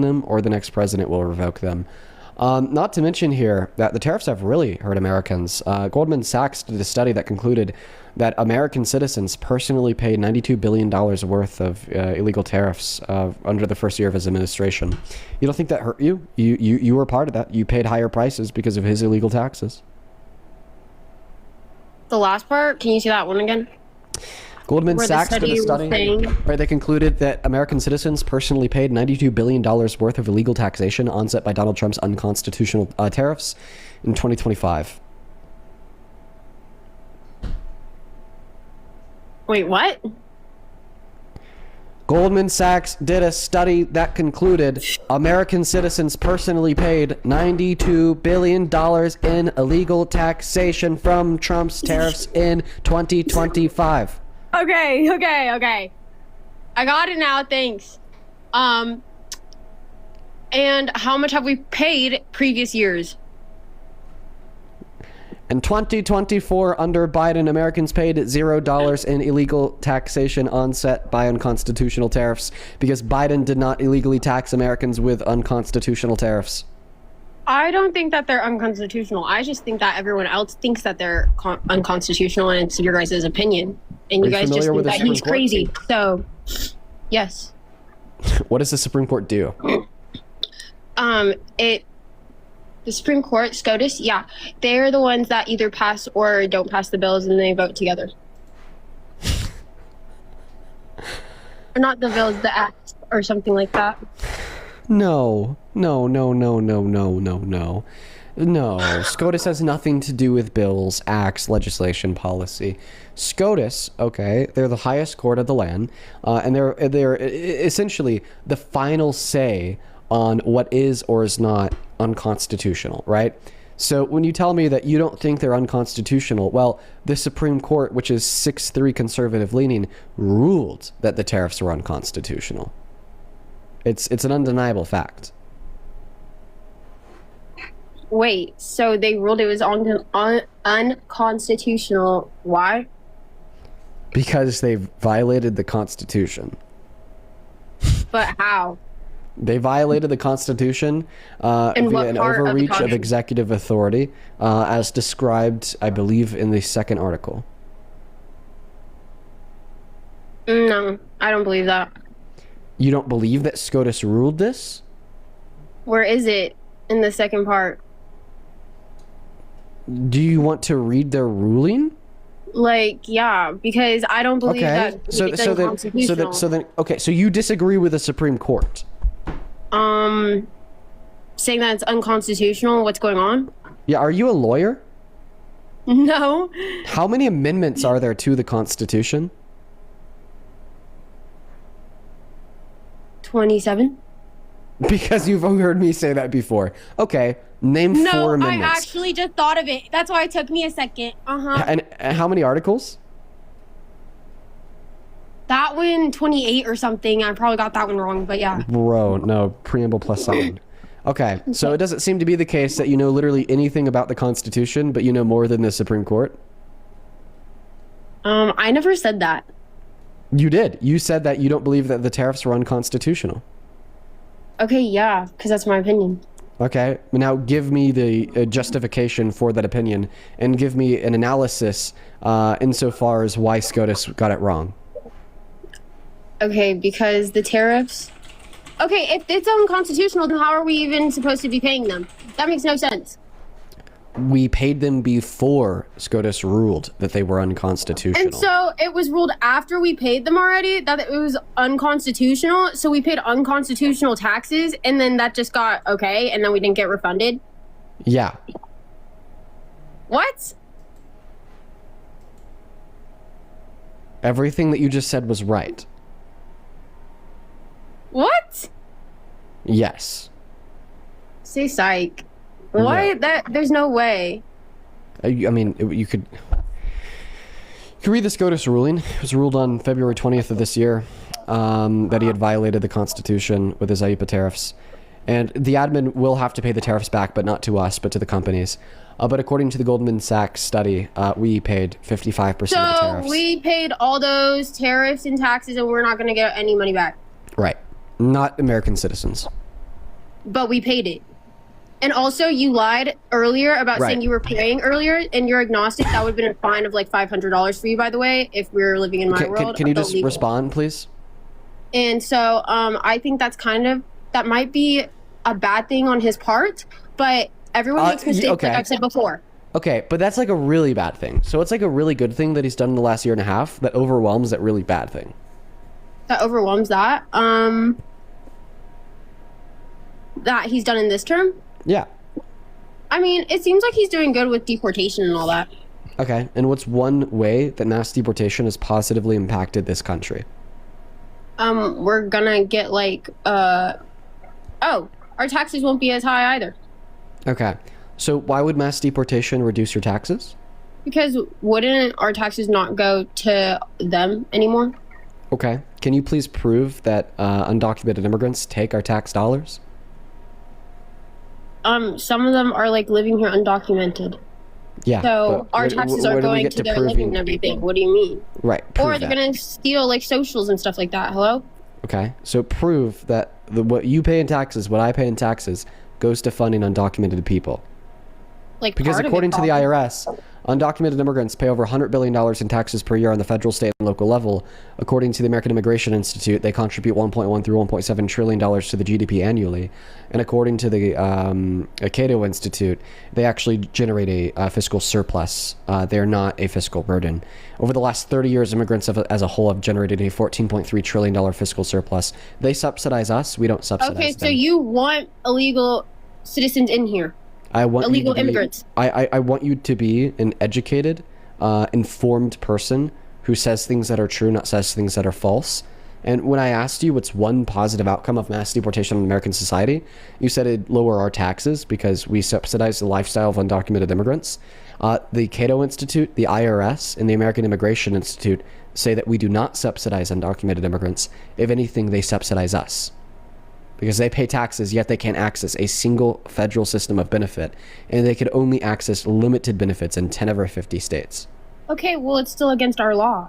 them, or the next president will revoke them. Not to mention here that the tariffs have really hurt Americans. Goldman Sachs did a study that concluded that American citizens personally paid $92 billion worth of illegal tariffs under the first year of his administration. You don't think that hurt you? You were part of that. You paid higher prices because of his illegal taxes. The last part, can you see that one again? Goldman Sachs did a study where they concluded that American citizens personally paid $92 billion worth of illegal taxation onset by Donald Trump's unconstitutional tariffs in 2025. Wait, what? Goldman Sachs did a study that concluded American citizens personally paid $92 billion in illegal taxation from Trump's tariffs in 2025. Okay. I got it now, thanks. And how much have we paid previous years? In 2024, under Biden, Americans paid $0 in illegal taxation onset by unconstitutional tariffs because Biden did not illegally tax Americans with unconstitutional tariffs. I don't think that they're unconstitutional. I just think that everyone else thinks that they're unconstitutional, and it's your guys' opinion. And you guys just think that he's crazy. So, yes. What does the Supreme Court do? The Supreme Court, SCOTUS, yeah, they're the ones that either pass or don't pass the bills, and they vote together. Or not the bills, the acts, or something like that. No. SCOTUS has nothing to do with bills, acts, legislation, policy. SCOTUS, okay, they're the highest court of the land, and they're essentially the final say on what is or is not unconstitutional, right? So when you tell me that you don't think they're unconstitutional, well, the Supreme Court, which is 6-3 conservative leaning, ruled that the tariffs were unconstitutional. It's an undeniable fact. Wait, so they ruled it was unconstitutional. Why? Because they violated the Constitution. But how? They violated the Constitution via an overreach of executive authority, as described, I believe, in the second article. No, I don't believe that. You don't believe that SCOTUS ruled this? Where is it in the second part? Do you want to read their ruling? Like, yeah, because I don't believe that it's unconstitutional. So then, okay, so you disagree with the Supreme Court? Saying that it's unconstitutional? What's going on? Yeah, are you a lawyer? No. How many amendments are there to the Constitution? 27. Because you've heard me say that before. Okay, name 4 amendments. No, I actually just thought of it. That's why it took me a second. And how many articles? That one, 28 or something. I probably got that one wrong, but yeah. Bro, no. Preamble plus something. Okay, so it doesn't seem to be the case that you know literally anything about the Constitution, but you know more than the Supreme Court? I never said that. You did. You said that you don't believe that the tariffs were unconstitutional. Okay, yeah, because that's my opinion. Okay, now give me the justification for that opinion, and give me an analysis insofar as why SCOTUS got it wrong. Okay, because the tariffs... Okay, if it's unconstitutional, then how are we even supposed to be paying them? That makes no sense. We paid them before SCOTUS ruled that they were unconstitutional. And so it was ruled after we paid them already that it was unconstitutional, so we paid unconstitutional taxes, and then that just got okay, and then we didn't get refunded? Yeah. What? Everything that you just said was right. What? Yes. Say psych. Why? No. There's no way. I mean, you could read the SCOTUS ruling. It was ruled on February 20th of this year that he had violated the Constitution with his IEEPA tariffs. And the admin will have to pay the tariffs back, but not to us, but to the companies. But according to the Goldman Sachs study, we paid 55% of the tariffs. So we paid all those tariffs and taxes, and we're not going to get any money back. Right. Not American citizens. but we paid it. And also, you lied earlier about saying you were praying earlier, and you're agnostic. That would have been a fine of like $500 for you, by the way, if we were living in my world. Can you just respond, please? And so I think that's that might be a bad thing on his part, but everyone makes mistakes, like I've said before. Okay, but that's like a really bad thing. So it's like a really good thing that he's done in the last year and a half that overwhelms that really bad thing. That overwhelms that? That he's done in this term? Yeah. I mean, it seems like he's doing good with deportation and all that. Okay, and what's one way that mass deportation has positively impacted this country? We're gonna get like, our taxes won't be as high either. Okay, so why would mass deportation reduce your taxes? Because wouldn't our taxes not go to them anymore? Okay, can you please prove that undocumented immigrants take our tax dollars? Some of them are like living here undocumented. Yeah. So our taxes are going to their living and everything. What do you mean? Right. Or they're going to steal like socials and stuff like that. Hello? Okay. So prove that what you pay in taxes, what I pay in taxes, goes to funding undocumented people. Like because according to the IRS, undocumented immigrants pay over $100 billion in taxes per year on the federal, state, and local level. According to the American Immigration Institute, they contribute $1.1 through $1.7 trillion to the GDP annually. And according to the Cato Institute, they actually generate a fiscal surplus. They're not a fiscal burden. Over the last 30 years, immigrants as a whole have generated a $14.3 trillion fiscal surplus. They subsidize us. We don't subsidize them. Okay, so you want illegal citizens in here? I want illegal immigrants. I want you to be an educated, informed person who says things that are true, not says things that are false. And when I asked you what's one positive outcome of mass deportation in American society, you said it'd lower our taxes because we subsidize the lifestyle of undocumented immigrants. The Cato Institute, the IRS, and the American Immigration Institute say that we do not subsidize undocumented immigrants. If anything, they subsidize us. Because they pay taxes, yet they can't access a single federal system of benefit, and they could only access limited benefits in 10 of our 50 states. Okay, well, it's still against our law.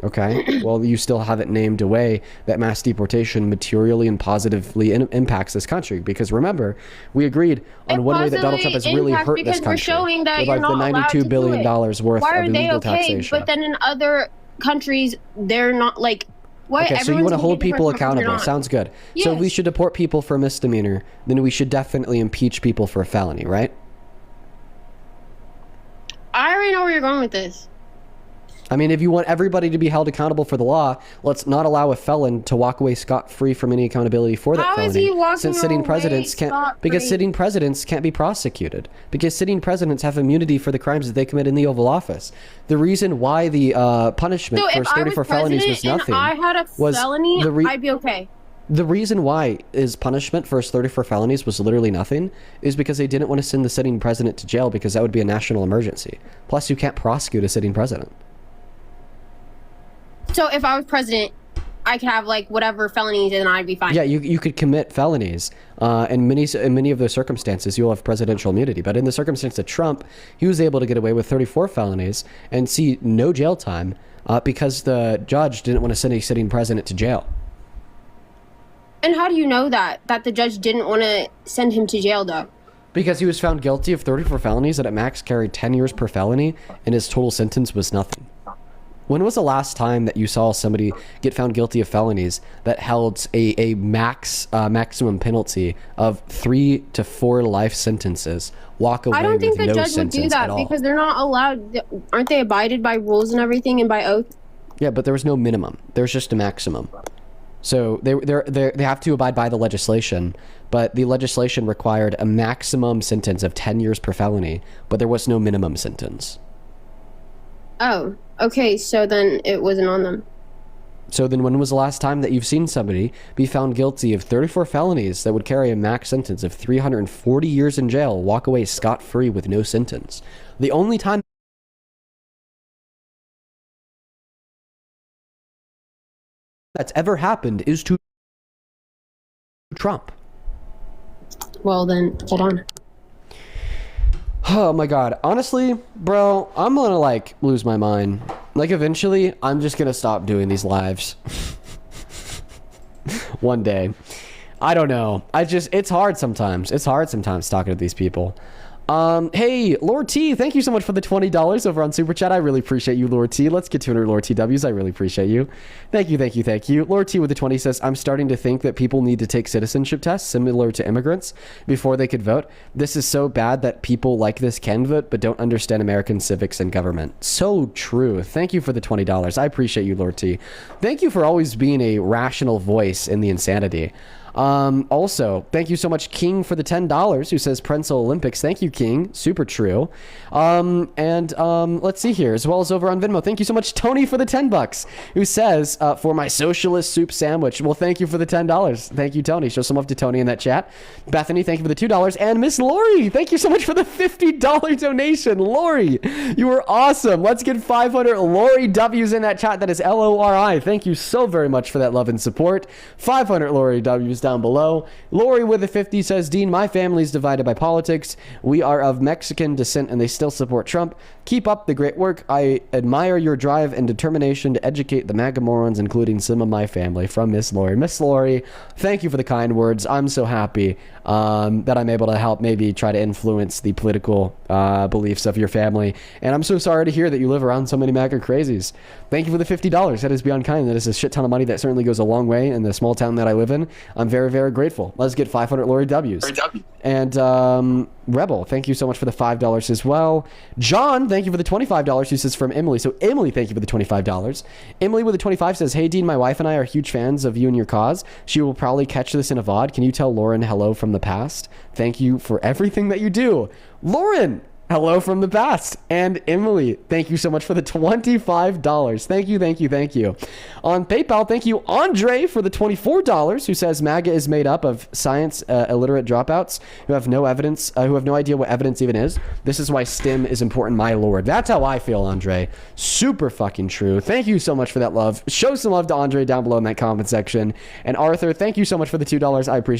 Okay, well, you still haven't named a way that mass deportation materially and positively impacts this country. Because remember, we agreed on one way that Donald Trump has really hurt this country. We're showing that with you're not allowed to $92 billion worth of illegal taxation. But then in other countries, they're not like... What? Okay, so you want to hold people accountable. Sounds good. Yes. So if we should deport people for misdemeanor, then we should definitely impeach people for a felony, right? I already know where you're going with this. I mean, if you want everybody to be held accountable for the law, let's not allow a felon to walk away scot-free from any accountability for that felony. How is he walking since sitting presidents because sitting presidents can't be prosecuted. Because sitting presidents have immunity for the crimes that they commit in the Oval Office. The reason why the punishment for 34 felonies was nothing. If I had a felony, I'd be okay. The reason why his punishment for his 34 felonies was literally nothing is because they didn't want to send the sitting president to jail because that would be a national emergency. Plus, you can't prosecute a sitting president. So if I was president, I could have like whatever felonies and I'd be fine. Yeah, you could commit felonies. In many of those circumstances, you'll have presidential immunity. But in the circumstance of Trump, he was able to get away with 34 felonies and see no jail time because the judge didn't want to send a sitting president to jail. And how do you know that the judge didn't want to send him to jail, though? Because he was found guilty of 34 felonies that at max carried 10 years per felony, and his total sentence was nothing. When was the last time that you saw somebody get found guilty of felonies that held a maximum penalty of 3 to 4 life sentences, walk away with no sentence at all? I don't think the judge would do that because they're not allowed. Aren't they abided by rules and everything and by oath? Yeah, but there was no minimum. There's just a maximum. So they have to abide by the legislation, but the legislation required a maximum sentence of 10 years per felony, but there was no minimum sentence. Oh, okay, so then it wasn't on them. So then when was the last time that you've seen somebody be found guilty of 34 felonies that would carry a max sentence of 340 years in jail, walk away scot-free with no sentence? The only time that's ever happened is to Trump. Well then, hold on. Oh my god. Honestly, bro, I'm gonna like lose my mind. Like eventually, I'm just gonna stop doing these lives. One day. I don't know. It's hard sometimes. It's hard sometimes talking to these people. Hey, Lord T, thank you so much for the $20 over on Super Chat. I really appreciate you, Lord T. Let's get 200 Lord TWs. I really appreciate you. Thank you, thank you, thank you. Lord T with the 20 says, I'm starting to think that people need to take citizenship tests similar to immigrants before they could vote. This is so bad that people like this can vote but don't understand American civics and government. So true. Thank you for the $20. I appreciate you, Lord T. Thank you for always being a rational voice in the insanity. Also, thank you so much, King, for the $10, who says Prenzel Olympics. Thank you, King. Super true. Let's see here, as well as over on Venmo. Thank you so much, Tony, for the $10, who says, for my socialist soup sandwich. Well, thank you for the $10. Thank you, Tony. Show some love to Tony in that chat. Bethany, thank you for the $2. And Miss Lori, thank you so much for the $50 donation. Lori, you were awesome. Let's get 500 Lori W's in that chat. That is Lori. Thank you so very much for that love and support. 500 Lori W's down below. Lori with a 50 says, Dean, my family's divided by politics. We are of Mexican descent and they still support Trump. Keep up the great work. I admire your drive and determination to educate the MAGA morons, including some of my family. From Miss Lori. Miss Lori, thank you for the kind words. I'm so happy that I'm able to help maybe try to influence the political beliefs of your family. And I'm so sorry to hear that you live around so many MAGA crazies. Thank you for the $50. That is beyond kind. That is a shit ton of money. That certainly goes a long way in the small town that I live in. I'm very, very grateful. Let's get 500 Lori W's. And Rebel, thank you so much for the $5 as well. John, thank you for the $25, who says from Emily. So Emily, thank you for the $25. Emily with the 25 says, hey, Dean, my wife and I are huge fans of you and your cause. She will probably catch this in a VOD. Can you tell Lauren hello from the past? Thank you for everything that you do. Lauren, hello from the past. And Emily, thank you so much for the $25. Thank you, thank you, thank you. On PayPal, thank you, Andre, for the $24, who says MAGA is made up of science illiterate dropouts who have no evidence, who have no idea what evidence even is. This is why STEM is important, my lord. That's how I feel, Andre. Super fucking true. Thank you so much for that love. Show some love to Andre down below in that comment section. And Arthur, thank you so much for the $2. I appreciate it.